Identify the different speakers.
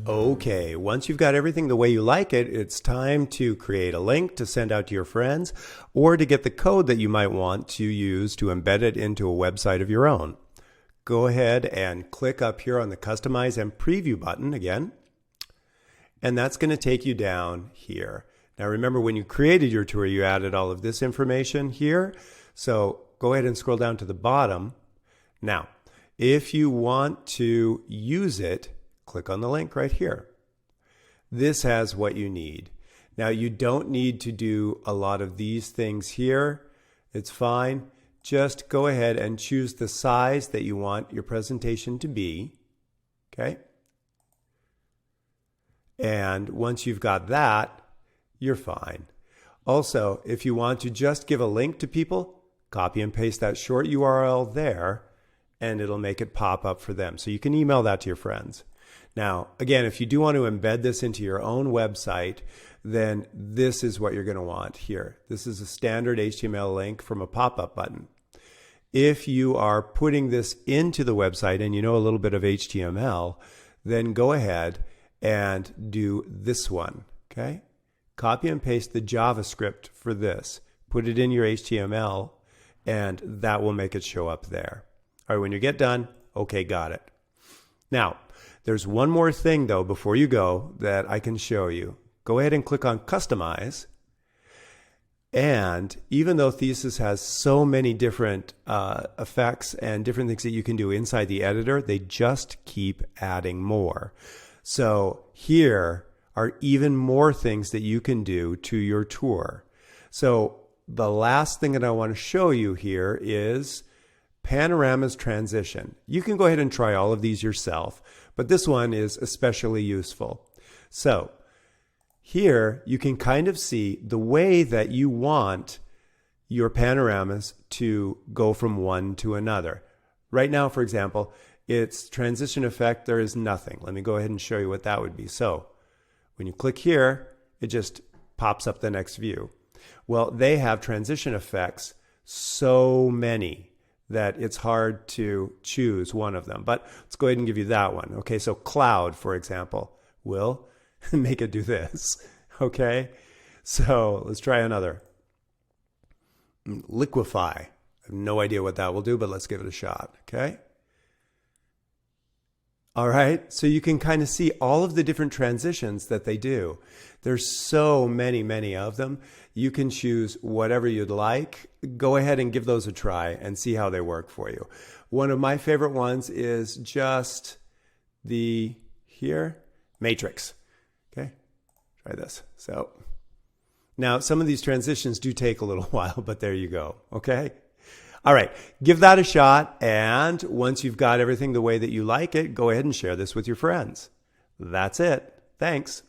Speaker 1: Okay, once you've got everything the way you like it, it's time to create a link to send out to your friends or to get the code that you might want to use to embed it into a website of your own. Go ahead and click up here on the Customize and Preview button again, and that's going to take you down here. Now remember, when you created your tour, you added all of this information here. So go ahead and scroll down to the bottom. Now, if you want to use it, click on the link right here. This has what you need. Now, you don't need to do a lot of these things here. It's fine. Just go ahead and choose the size that you want your presentation to be. Okay? And once you've got that, you're fine. Also, if you want to just give a link to people, copy and paste that short URL there, and it'll make it pop up for them. So you can email that to your friends. Now, again, if you do want to embed this into your own website, then this is what you're going to want here. This is a standard HTML link from a pop-up button. If you are putting this into the website and you know a little bit of HTML, then go ahead and do this one, okay? Copy and paste the JavaScript for this. Put it in your HTML, and that will make it show up there. All right, when you get done, okay, got it. Now, there's one more thing, though, before you go that I can show you. Go ahead and click on Customize. And even though Thesis has so many different effects and different things that you can do inside the editor, they just keep adding more. So here are even more things that you can do to your tour. So the last thing that I want to show you here is Panorama's transition. You can go ahead and try all of these yourself, but this one is especially useful. So here you can kind of see the way that you want your panoramas to go from one to another. Right now, for example, its transition effect, there is nothing. Let me go ahead and show you what that would be. So when you click here, it just pops up the next view. Well, they have transition effects, so many, that it's hard to choose one of them. But let's go ahead and give you that one. Okay, so cloud, for example, will make it do this. Okay, so let's try another. Liquefy. I have no idea what that will do, but let's give it a shot. Okay. All right, so you can kind of see all of the different transitions that they do. There's so many of them. You can choose whatever you'd like. Go ahead and give those a try and see how they work for you. One of my favorite ones is just the matrix. Okay, try this. So now some of these transitions do take a little while, but there you go. Okay. All right, give that a shot, and once you've got everything the way that you like it, go ahead and share this with your friends. That's it. Thanks.